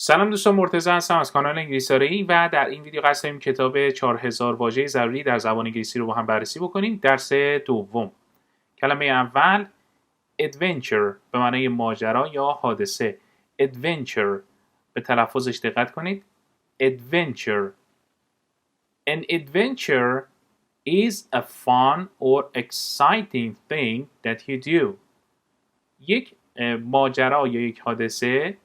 سلام دوستان، مرتضی هستم از کانال انگلیسی و در این ویدیو قصد داریم کتاب 4000 واژه ضروری در زبان انگلیسی رو با هم بررسی بکنیم. درس دوم. کلمه اول adventure به معنای ماجرا یا حادثه. adventure به تلفظش دقت کنید. adventure. An adventure is a fun or exciting thing that you do. یک ماجرا یا یک حادثه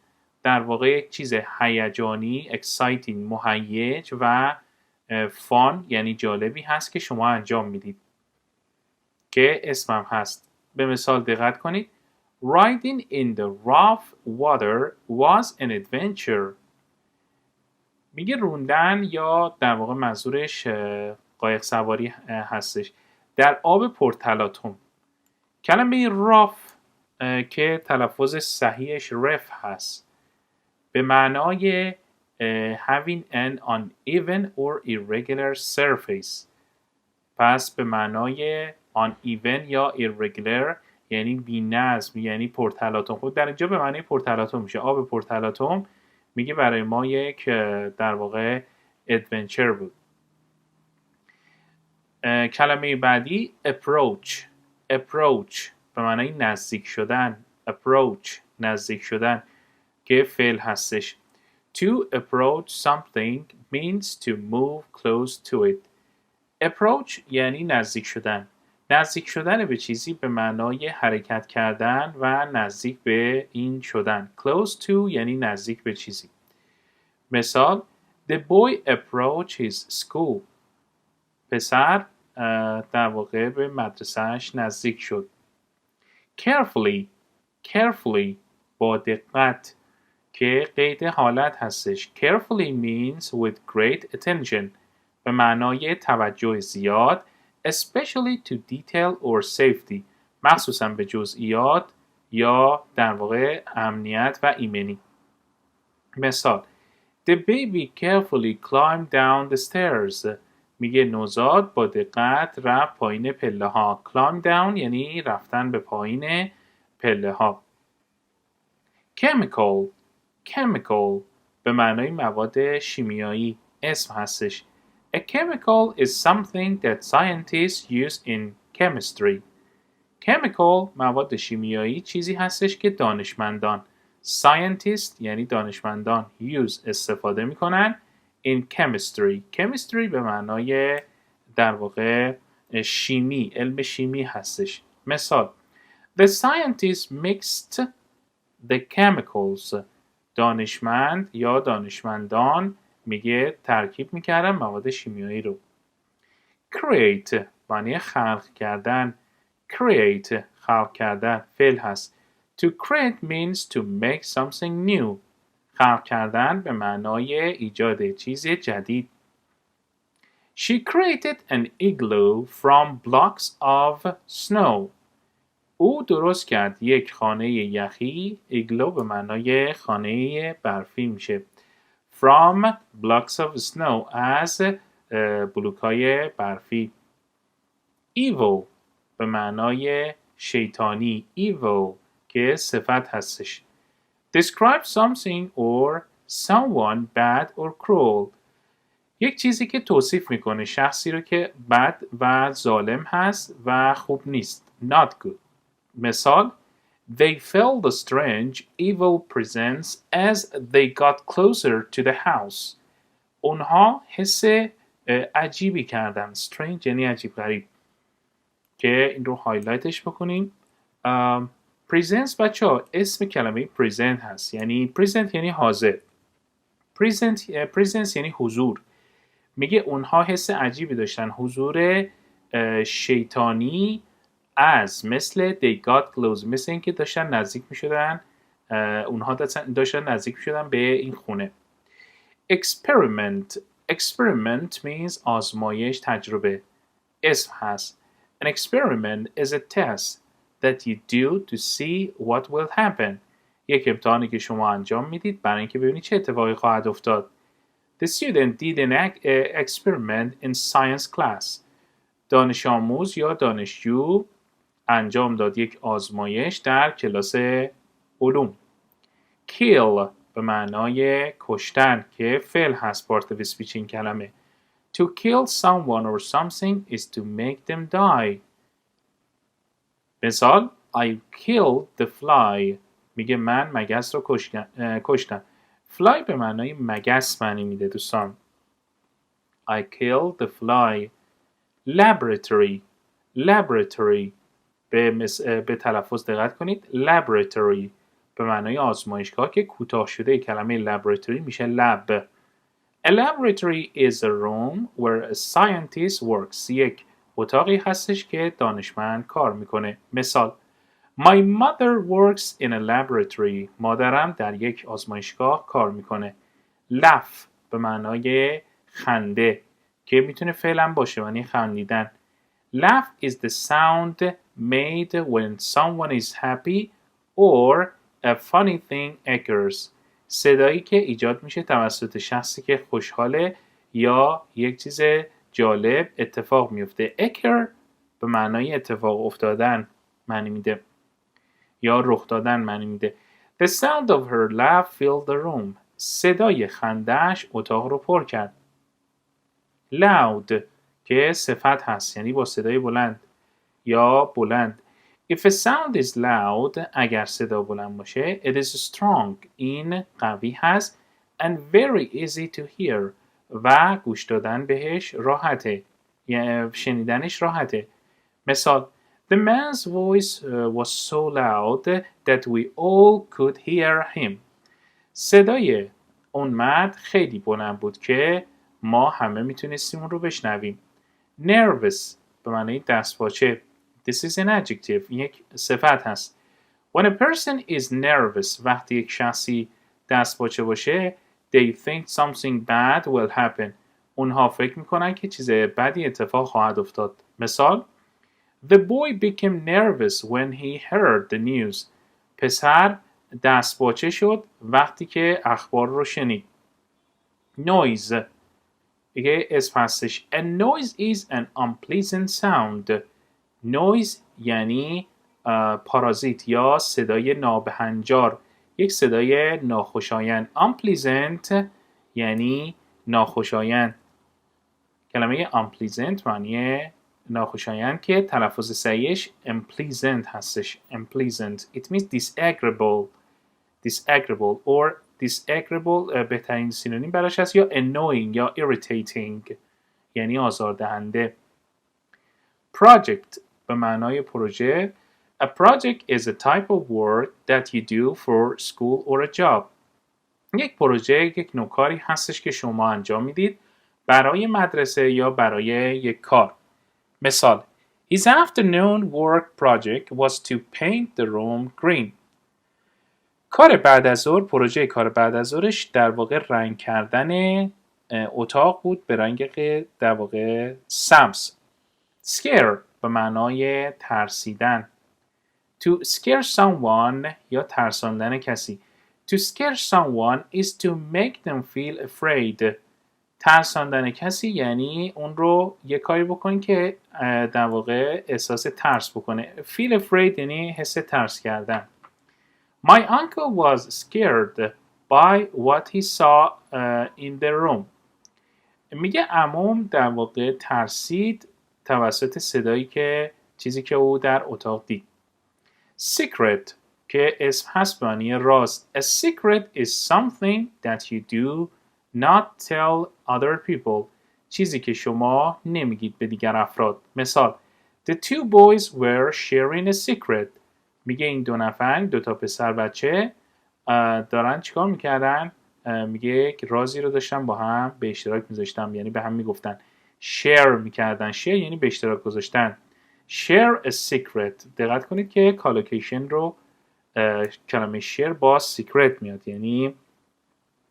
در واقع یک چیز هیجانی، exciting، مهیج و fun یعنی جالبی هست که شما انجام میدید که اسمم هست. به مثال دقت کنید. Riding in the rough water was an adventure. میگه روندن یا در واقع منظورش قایق سواری هستش در آب پرتلاطم. کلمه rough که تلفظ صحیحش رف هست به معنای having an uneven or irregular surface. پس به معنای uneven یا irregular یعنی بی‌نظم، یعنی پرتلاطم. خود در اینجا به معنی پرتلاطم میشه. آب پرتلاطم میگه برای ما یک در واقع adventure بود. کلمه بعدی approach به معنای نزدیک شدن. approach نزدیک شدن که فعل هستش. To approach something means to move close to it. approach یعنی نزدیک شدن. نزدیک شدن به چیزی به معنای حرکت کردن و نزدیک به این شدن. close to یعنی نزدیک به چیزی. مثال The boy approached his school. پسر در واقع به مدرسهش نزدیک شد. carefully با دقت که قید حالت هستش. carefully means with great attention به معنای توجه زیاد especially to detail or safety مخصوصا به جزئیات یا در واقع امنیت و ایمنی. مثال The baby carefully climbed down the stairs. میگه نوزاد با دقت رفت پایین پله ها. climb down یعنی رفتن به پایین پله ها. chemical به معنای مواد شیمیایی اسم هستش. A chemical is something that scientists use in chemistry. chemical مواد شیمیایی چیزی هستش که دانشمندان scientist یعنی دانشمندان use استفاده میکنن in chemistry به معنای در واقع شیمی، علم شیمی هستش. مثال The scientists mixed the chemicals. دانشمند یا دانشمندان میگه ترکیب میکردن مواد شیمیایی رو. create معنی خلق کردن. خلق کردن فعل هست. To create means to make something new. خلق کردن به معنای ایجاد چیز جدید. She created an igloo from blocks of snow. او درست کرد یک خانه یخی. ایگلو به معنای خانه برفی میشه. From blocks of snow از بلوک‌های برفی. Evil به معنای شیطانی. Evil که صفت هستش. Describe something or someone bad or cruel. یک چیزی که توصیف میکنه شخصی رو که بد و ظالم هست و خوب نیست. Not good. مثال They felt the strange evil presence as they got closer to the house. اونها حس عجیبی کردن. Strange یعنی عجیب غریب که این رو هایلایتش بکنیم. presence بچه ها اسم کلمه present هست. یعنی present یعنی حاضر. presence یعنی حضور. میگه اونها حس عجیبی داشتن. حضور شیطانی از مثل they got close مثل اینکه داشتن نزدیک میشدن. اونها داشتن نزدیک میشدن به این خونه. experiment means آزمایش تجربه اسم هست. An experiment is a test that you do to see what will happen. یک امتحانی که شما انجام میدید برای اینکه ببینید چه اتفاقی خواهد افتاد. The student did an experiment in science class. دانش آموز یا دانشجو انجام داد یک آزمایش در کلاس علوم. Kill به معنای کشتن که فعل هست part of speech این کلمه. To kill someone or something is to make them die. مثال I killed the fly. میگه من مگس رو کشتم. fly به معنای مگس معنی میده دوستان. I killed the fly. Laboratory به تلفظ دقت کنید. laboratory به معنای آزمایشگاه که کوتاه شده کلمه laboratory میشه lab. A laboratory is a room where a scientist works. یک اتاقی هستش که دانشمند کار میکنه. مثال My mother works in a laboratory. مادرم در یک آزمایشگاه کار میکنه. laugh به معنای خنده که میتونه فعلا باشه معنی خندیدن. Laugh is the sound made when someone is happy or a funny thing occurs. صدایی که ایجاد میشه توسط شخصی که خوشحاله یا یک چیز جالب اتفاق میفته. occur به معنای اتفاق افتادن معنی میده یا رخ دادن معنی میده. The sound of her laugh filled the room. صدای خنده‌اش اتاق رو پر کرد. Loud که صفت هست یعنی با صدای بلند یا بلند. If a sound is loud اگر صدا بلند باشه it is strong این قوی هست and very easy to hear و گوش دادن بهش راحته یعنی شنیدنش راحته. مثال The man's voice was so loud that we all could hear him. صدای اون مرد خیلی بلند بود که ما همه میتونستیم اون رو بشنویم. Nervous به معنی دستپاچه. This is an adjective. این یک صفت هست. When a person is nervous وقتی یک شخصی دستپاچه باشه they think something bad will happen. اونها فکر میکنن که چیز بدی اتفاق خواهد افتاد. مثال The boy became nervous when he heard the news. پسر دستپاچه شد وقتی که اخبار رو شنید. Noise دیگه اسم هستش. A noise is an unpleasant sound. Noise یعنی پارازیت یا صدای نابهنجار یک صدای ناخوشایند. Unpleasant یعنی ناخوشایند. کلمه unpleasant معنی ناخوشایند که تلفظ صحیحش unpleasant هستش. Unpleasant. It means disagreeable or disagreeable بهترین سینونیم براش هست یا annoying یا irritating یعنی آزاردهنده. Project به معنای پروژه. A project is a type of work that you do for school or a job. یک پروژه یک نوع کاری هستش که شما انجام میدید برای مدرسه یا برای یک کار. مثال His afternoon work project was to paint the room green. کار بعد از ظهر پروژه کار بعد از ظهرش در واقع رنگ کردن اتاق بود به رنگ در واقع سبز. Scare به معنای ترسیدن. To scare someone یا ترساندن کسی. To scare someone is to make them feel afraid. ترساندن کسی یعنی اون رو یه کاری بکن که در واقع احساس ترس بکنه. Feel afraid یعنی حس ترس کردن. My uncle was scared by what he saw in the room. میگه عموم در واقع ترسید توسط صدایی که چیزی که او در اتاق دید. Secret که اسم هست معنی راز. A secret is something that you do not tell other people. چیزی که شما نمیگید به دیگر افراد. مثال The two boys were sharing a secret. میگه این دو تا پسر بچه دارن چیکار میکردن؟ میگه که رازی رو داشتن با هم به اشتراک میذاشتن یعنی به هم میگفتن. share میکردن. share یعنی به اشتراک گذاشتن. share a secret. دقت کنید که کالوکیشن رو کلمه share با secret میاد یعنی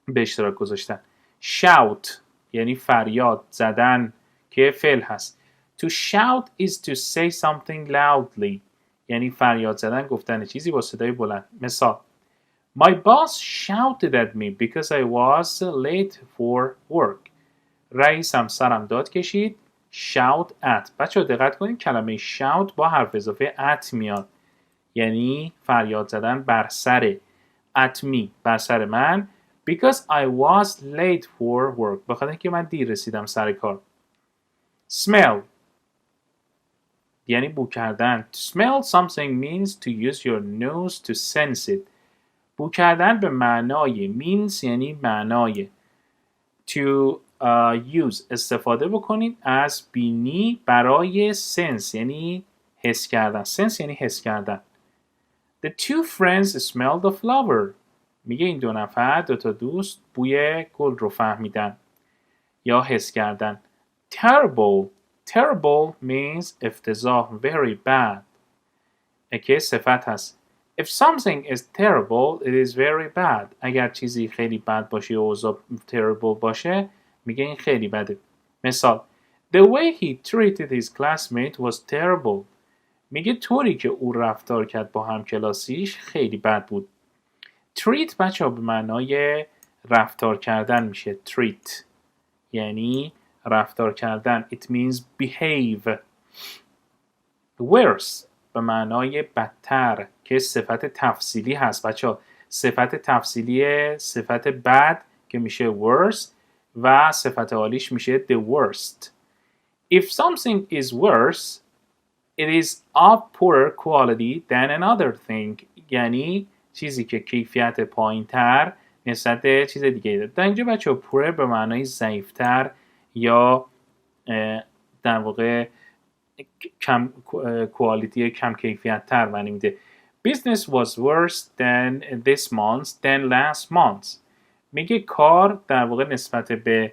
به اشتراک گذاشتن. shout یعنی فریاد زدن که فعل هست. To shout is to say something loudly. یعنی فریاد زدن گفتن چیزی با صدای بلند. مثال My boss shouted at me because I was late for work. رئیسم سرم داد کشید. Shout at. بچه ها دقت کنید کلمه shout با حرف اضافه at میاد. یعنی فریاد زدن بر سر. At me. بر سر من. Because I was late for work. بخاطر اینکه من دیر رسیدم سر کار. Smell یعنی بو کردن. To smell something means to use your nose to sense it. بو کردن به معنای means یعنی معنای to use استفاده بکنید از بینی برای sense یعنی حس کردن. sense یعنی حس کردن. The two friends smelled the flower. میگه این دو نفر دو تا دوست بوی گل رو فهمیدن یا حس کردن. Terrible. Terrible means افتضاح. Very bad. که صفت هست. If something is terrible, it is very bad. اگر چیزی خیلی بد باشه یا اوضاع terrible باشه میگه این خیلی بده. مثال The way he treated his classmate was terrible. میگه طوری که او رفتار کرد با همکلاسیش خیلی بد بود. Treat بچه‌ها به معنای رفتار کردن میشه. Treat یعنی رفتار کردن. It means behave. Worse به معنای بدتر که صفت تفصیلی هست. بچه‌ها صفت تفصیلی صفت بد که میشه worse و صفت عالیش میشه the worst. If something is worse, it is of poorer quality than another thing. یعنی چیزی که کیفیت پایین‌تر نسبت به چیز دیگه داره. در اینجا بچه‌ها پور به معنای ضعیف‌تر یا در واقع کم کوالیتی کم کیفیت تر معنی میده. Business was worse than this month than last month. میگه کار در واقع نسبت به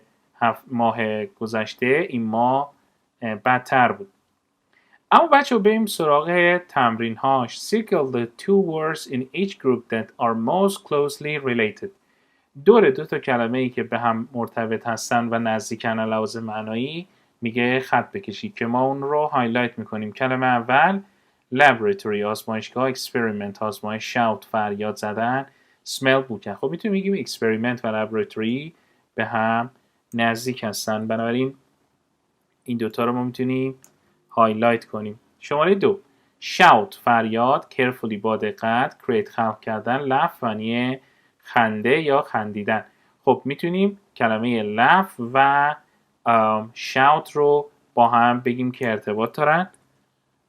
ماه گذشته این ماه بدتر بود. اما بچه بریم سراغ تمرین هاش. Circle the two words in each group that are most closely related. دور دو تا کلمه ای که به هم مرتبط هستن و نزدیکن لحاظ معنایی میگه خط بکشید که ما اون رو هایلایت میکنیم. کلمه اول laboratory آزمایشگاه، experiment آزمایش، shout فریاد زدن، smell بوکن. خب میتونیم بگیم experiment و laboratory به هم نزدیک هستن، بنابراین این دوتا رو ما میتونیم هایلایت کنیم. شماره 2 shout فریاد، carefully با دقت، create خلق کردن، laugh معنی خنده یا خندیدن. خب میتونیم کلمه laugh و shout رو با هم بگیم که ارتباط دارن،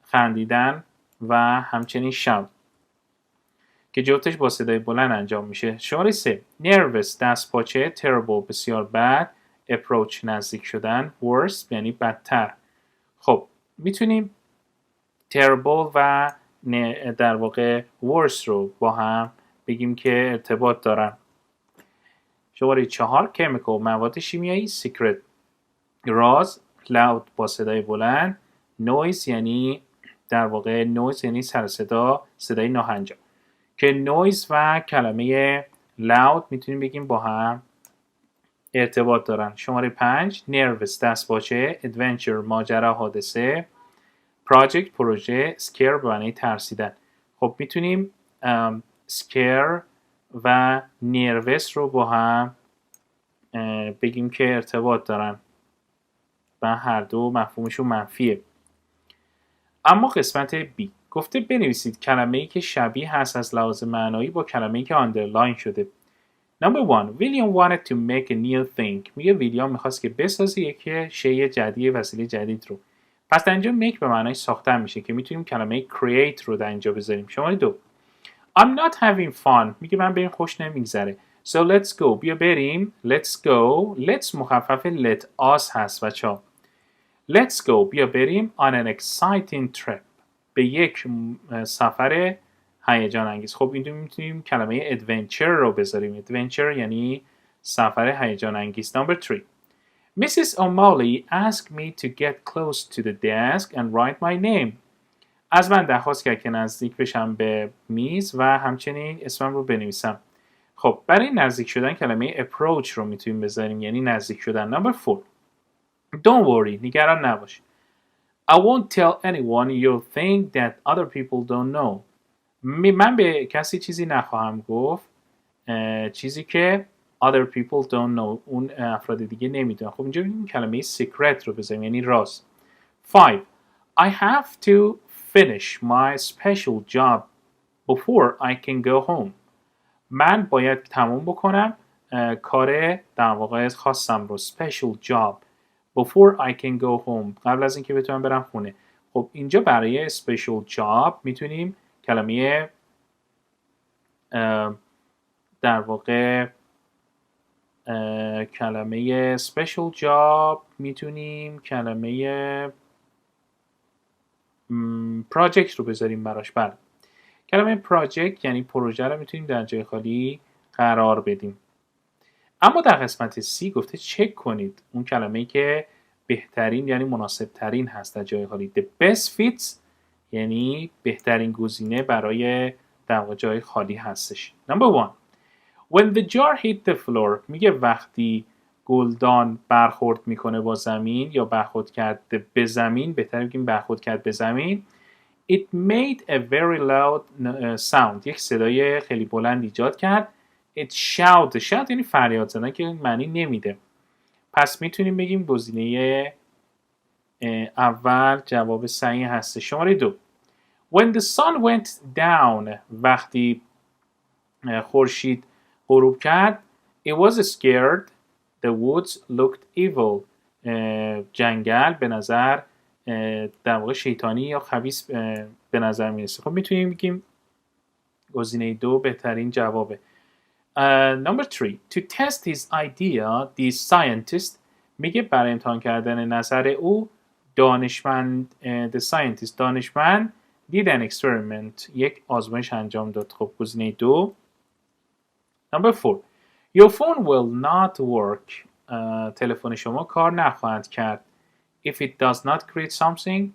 خندیدن و همچنین shout که جفتش با صدای بلند انجام میشه. شماره 3 nervous دستپاچه، terrible بسیار بد، approach نزدیک شدن، worse یعنی بدتر. خب میتونیم terrible و در واقع worse رو با هم بگیم که ارتباط دارن. شماره 4 chemical مواد شیمیایی، secret راز، loud با صدای بلند، noise یعنی در واقع noise یعنی سر صدا، صدای ناهنجار که noise و کلمه loud میتونیم بگیم با هم ارتباط دارن. شماره 5 nervous دستپاچه، adventure ماجرا حادثه، project پروژه، scare به معنی ترسیدن. خب میتونیم scare و nervous رو با هم بگیم که ارتباط دارن و هر دو مفهومشون منفیه. اما قسمت B گفته بنویسید کلمه‌ای که شبیه هست از لحاظ معنایی با کلمه‌ای که آندرلاین شده. Number 1 William wanted to make a new thing. میگه ویلیام میخواست که بسازه یک شیء جدید، وسیله جدید رو. پس در اینجا make به معنای ساختن میشه که میتونیم کلمه create رو در اینجا بذاریم. شماره 2 I'm not having fun. میگه من به این خوش نمیگذره. So let's go. بیا بریم. Let's go. Let's مخفف let us هست بچه‌ها. Let's go. بیا بریم on an exciting trip. به یک سفر هیجان انگیز. خب اینجا میتونیم کلمه adventure رو بذاریم. adventure یعنی سفر هیجان انگیز. Number 3 Mrs. O'Malley asked me to get close to the desk and write my name. از من درخواست کرد که نزدیک بشم به میز و همچنین اسمم رو بنویسم. خب برای نزدیک شدن کلمه approach رو میتونیم بذاریم یعنی نزدیک شدن. Number 4 Don't worry. نگران نباش. I won't tell anyone you'll think that other people don't know. من به کسی چیزی نخواهم گفت چیزی که other people don't know اون افراد دیگه نمیدونن. خب اینجا ببینیم کلمه secret رو بذاریم یعنی راز. 5 I have to finish my special job before I can go home. من باید تموم بکنم کار در واقع خاصم رو special job before I can go home قبل از اینکه بتونم برم خونه. خب اینجا برای special job میتونیم کلمه در واقع کلمه special job میتونیم کلمه project رو بذاریم براش. بله کلمه project یعنی پروژه رو میتونیم در جای خالی قرار بدیم. اما در قسمت C گفته چک کنید اون کلمه‌ای که بهترین یعنی مناسب ترین هست در جای خالی. The best fits یعنی بهترین گزینه برای در واقع جای خالی هستش. Number 1 When the jar hit the floor میگه وقتی گلدان برخورد میکنه با زمین یا برخورد کرد به زمین، بهتر بگیم برخورد کرد به زمین. It made a very loud sound. یک صدای خیلی بلند ایجاد کرد. It shout یعنی فریاد زدن که معنی نمیده. پس میتونیم بگیم گزینه اول جواب صحیح هست. شماره 2 When the sun went down وقتی خورشید غروب کرد It was scared. The woods looked evil. جنگل به نظر در واقع شیطانی یا خبیث به نظر میرسه. خب میتونیم بگیم گزینه 2 بهترین جوابه. Number 3 To test his idea, the scientist میگه برای امتحان کردن نظر او دانشمند the scientist دانشمند did an experiment یک آزمایش انجام داد. خب گزینه 2. Number 4 Your phone will not work. تلفن شما کار نخواهد کرد. If it does not create something,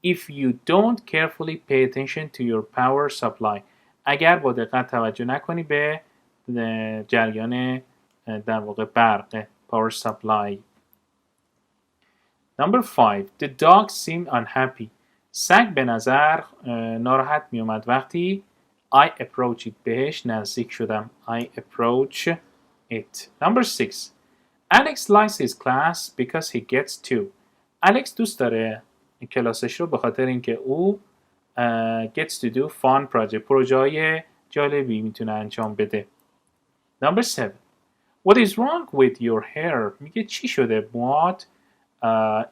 if you don't carefully pay attention to your power supply. اگر با دقت توجه نکنی به جریان در واقع برق power supply. Number 5 The dog seemed unhappy. سگ به نظر ناراحت می اومد وقتی I approach it بهش نزدیک شدم. I approach it. Number 6 Alex likes his class because he gets to. الکس دوست داره کلاسش رو به خاطر اینکه او gets to do fun project پروژه‌های جالبی میتونه انجام بده. Number 7 What is wrong with your hair؟ میگه چی شده موات؟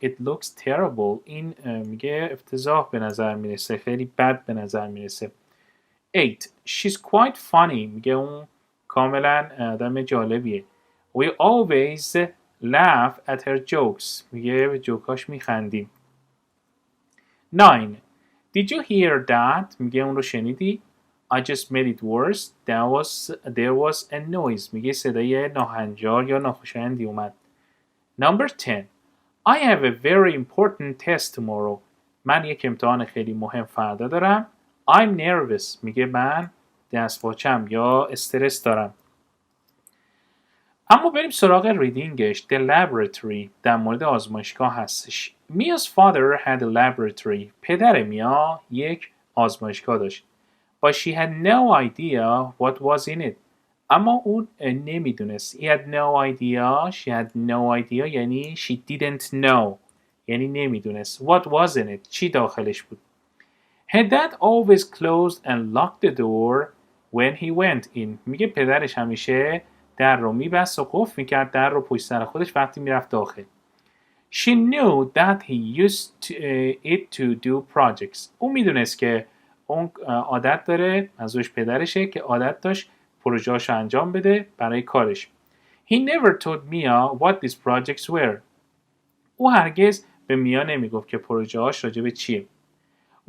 It looks terrible. این میگه افتضاح به نظر میرسه، خیلی بد به نظر میرسه. 8 She's quite funny. میگه اون کاملا آدم جالبیه. We always laugh at her jokes. میگه به جوکاش میخندیم. 9 Did you hear that؟ میگه اون رو شنیدی؟ I just made it worse. There was a noise. میگه صدای ناهنجار یا ناخوشایندی اومد. Number 10 I have a very important test tomorrow. من یک امتحان خیلی مهم فردا دارم. I'm nervous. میگه من دستپاچم یا استرس دارم. اما بریم سراغ ریدینگش. The laboratory در مورد آزمایشگاه هستش. Mia's father had a laboratory. پدر میا یک آزمایشگاه داشت. But she had no idea what was in it. اما اون نمیدونست. He had no idea. She had no idea یعنی she didn't know. یعنی نمیدونست. What was in it؟ چی داخلش بود؟ Her dad always closed and locked the door when he went in. میگه پدرش همیشه در رو میبست و قفل میکرد در رو پشت سر خودش وقتی میرفت داخل. She knew that he used it to do projects. اون میدونست که اون عادت داره، منظورش پدرشه که عادت داشت پروژه‌اشو انجام بده برای کارش. He never told Mia what these projects were. او هرگز به میا نمیگفت که پروژه‌اش راجع به چیه.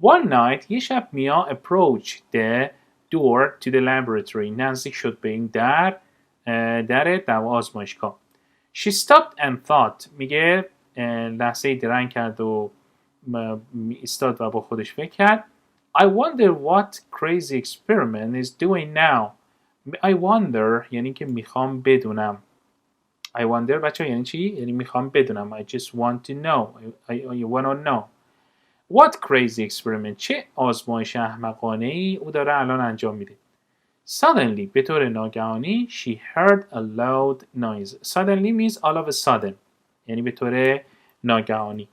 One night یه شب میا approached the door to the laboratory. نزدیک شد به این در آزمایشگاه. She stopped and thought. میگه لحظه درنگ کرد و ایستاد و با خودش فکر کرد. I wonder what crazy experiment is doing now. I wonder یعنی که میخوام بدونم. I wonder بچه یعنی چی؟ یعنی میخوام بدونم. I just want to know. I want to know. What crazy experiment؟ چه آزمایش احمقانه‌ای او داره الان انجام میده. Suddenly به طور ناگهانی she heard a loud noise. Suddenly means all of a sudden. یعنی به طور ناگهانی.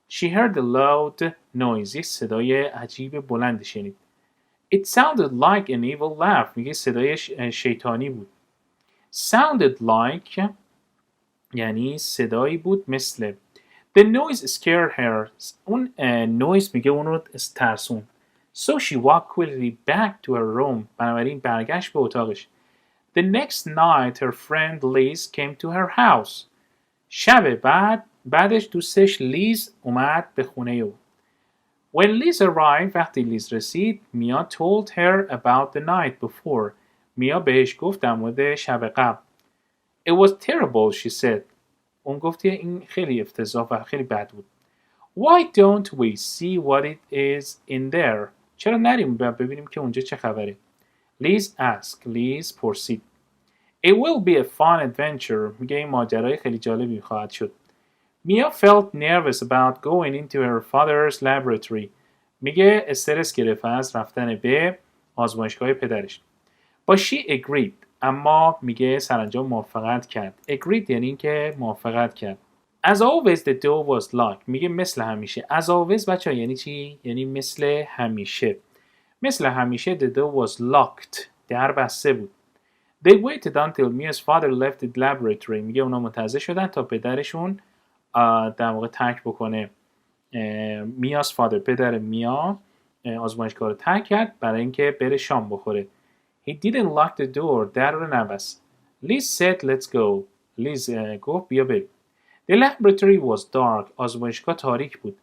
She heard a loud noise. یک صدای عجیب بلند شنید. It sounded like an evil laugh. میگه صدای شیطانی بود. sounded like یعنی صدایی بود مثل. The noise scared her. اون noise میگه اون رو ترسون. So she walked quickly back to her room. بنابراین برگشت به اتاقش. The next night her friend Liz came to her house. شب بعدش دوستش لیز اومد به خونه او. When Liz arrived, وقتی لیز رسید, میا told her about the night before. میا بهش گفت در مورد شب قبل. It was terrible, she said. اون گفت این خیلی افتضاح و خیلی بد بود. Why don't we see what it is in there? چرا نریم ببینیم که اونجا چه خبره؟ Liz asked. لیز پرسید. It will be a fun adventure. میگه این ماجرای خیلی جالبی خواهد شد. Mia felt nervous about going into her father's laboratory. میگه استرس گرفت از رفتن به آزمایشگاه پدرش. But she agreed. اما میگه سرانجام موافقت کرد. Agreed یعنی این که موافقت کرد. As always the door was locked. میگه مثل همیشه. As always بچه یعنی چی؟ یعنی مثل همیشه. مثل همیشه the door was locked. در بسته بود. They waited until Mia's father left the laboratory. میگه اونا منتظر شدن تا پدرشون در واقع ترک بکنه. میا's father پدر میا آزمایشگاه رو ترک کرد برای اینکه بره شام بخوره. He didn't lock the door. در رو نبست. Liz said let's go. لیز گفت بیا بریم. The laboratory was dark. آزمایشگاه تاریک بود.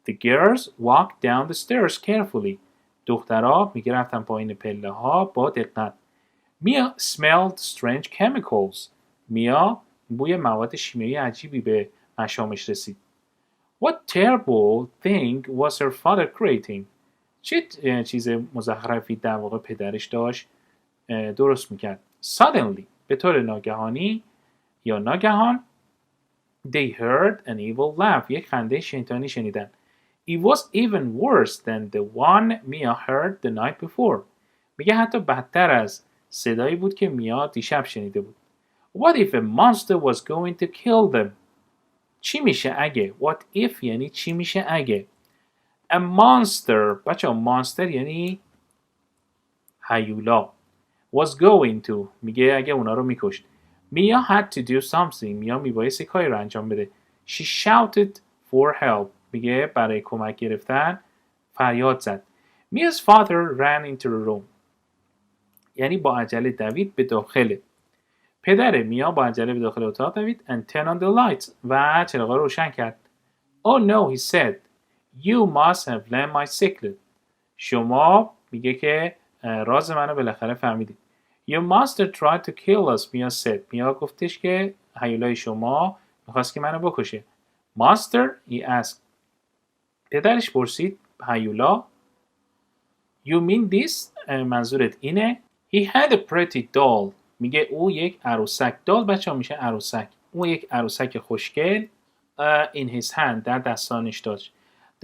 The girls walked down the stairs carefully. دخترها میگه رفتن پایین پله ها با دقت. Mia smelled strange chemicals. میا بوی مواد شیمیایی عجیبی به مشامش رسید. What terrible thing was her father creating? چه چیز مزخرفی در واقع پدرش داشت درست میکرد. Suddenly به طور ناگهانی یا ناگهان they heard an evil laugh. یک خنده شیطانی شنیدن. It was even worse than the one Mia heard the night before. میگه حتی بدتر از صدایی بود که میا دیشب شنیده بود. What if a monster was going to kill them? چی میشه اگه؟ What if یعنی چی میشه اگه؟ A monster بچه monster یعنی هیولا. Was going to میگه اگه اونا رو میکشت. Mia had to do something. میا میبایستی کاری رو انجام بده. She shouted for help. میگه برای کمک گرفتن فریاد زد. Mia's father ran into the room. یعنی با عجله دوید به داخل. پدر میا با عجله به داخل اتاق دوید and turn on the lights و چراغا رو روشن کرد. Oh no, he said. You must have learned my secret. شما میگه که راز منو بالاخره فهمیدید. Your master tried to kill us, میا said. میا گفتش که هیولای شما میخواست که منو بکشه. Master, he asked. پدرش پرسید هیولا. You mean this? منظورت اینه؟ He had a pretty doll. میگه او یک عروسک. دال بچه ها میشه عروسک. او یک عروسک خوشگل in his hand در دستانش داشت.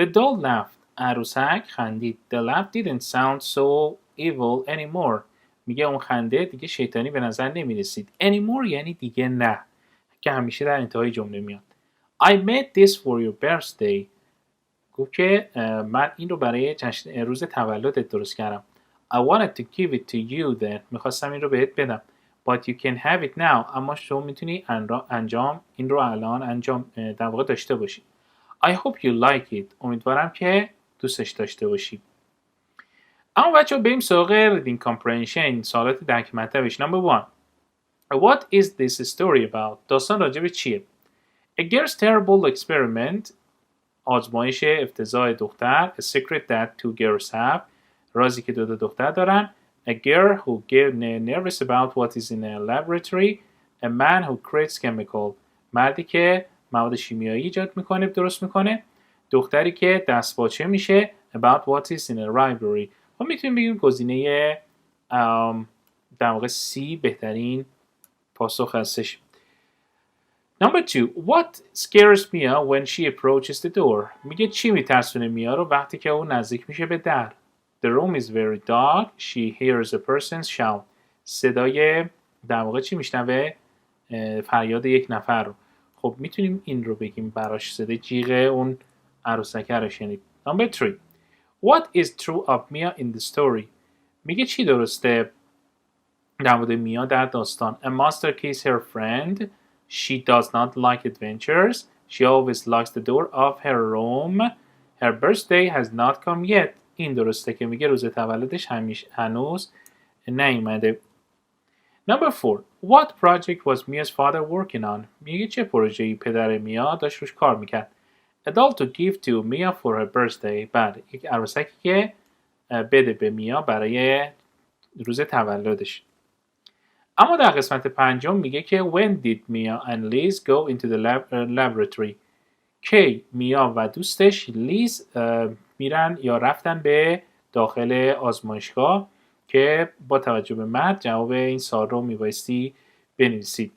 The doll laughed. عروسک خندید. The laugh didn't sound so evil anymore. میگه اون خنده دیگه شیطانی به نظر نمیرسید. Anymore یعنی دیگه نه. که همیشه در انتهای جمله میاد. I made this for your birthday. گفت که من این رو برای روز تولدت درست کردم. I wanted to give it to you then. میخواستم این رو بهت بدم. But you can have it now. اما شما میتونی این رو الان انجام در واقع داشته باشی. I hope you like it. امیدوارم که دوستش داشته باشی. اما بچه ها بریم سراغ reading comprehension. سوالات درک مطلبش. Number 1. What is this story about? داستان راجع به چیه؟ A girl's terrible experiment. آزمایش افتضاح دختر. A secret that two girls have. رازی که دو دختر دارن. A girl who gets nervous about what is in a laboratory. A man who creates chemical. مردی که مواد شیمیایی ایجاد میکنه درست میکنه. دختری که دستپاچه میشه. About what is in a library. ما میتونیم بگیم گزینه در واقع C بهترین پاسخ هستش. Number 2. What scares Mia when she approaches the door? میگه چی میترسونه میا رو وقتی که اون نزدیک میشه به در. The room is very dark. She hears a person shout. صدای در واقع چی میشنوه؟ فریاد یک نفر رو. خب میتونیم این رو بگیم براش صدای جیغ اون عروسکه رو شنید. Number 3. What is true of Mia in the story? میگه چی درسته در مورد میا در داستان. A monster kisses her friend. She does not like adventures. She always locks the door of her room. Her birthday has not come yet. این درسته که میگه روز تولدش هنوز نیومده. Number 4. What project was Mia's father working on? میگه چه پروژه‌ای پدر میا داشت روش کار میکرد. A doll to give to Mia for her birthday. بعد یک عروسکی که بده به میا برای روز تولدش. اما در قسمت پنجم میگه که When did Mia and Liz go into the laboratory? کی میا و دوستش لیز میرن یا رفتن به داخل آزمایشگاه که با توجه به متن جواب این سوال رو میبایستی بنویسید.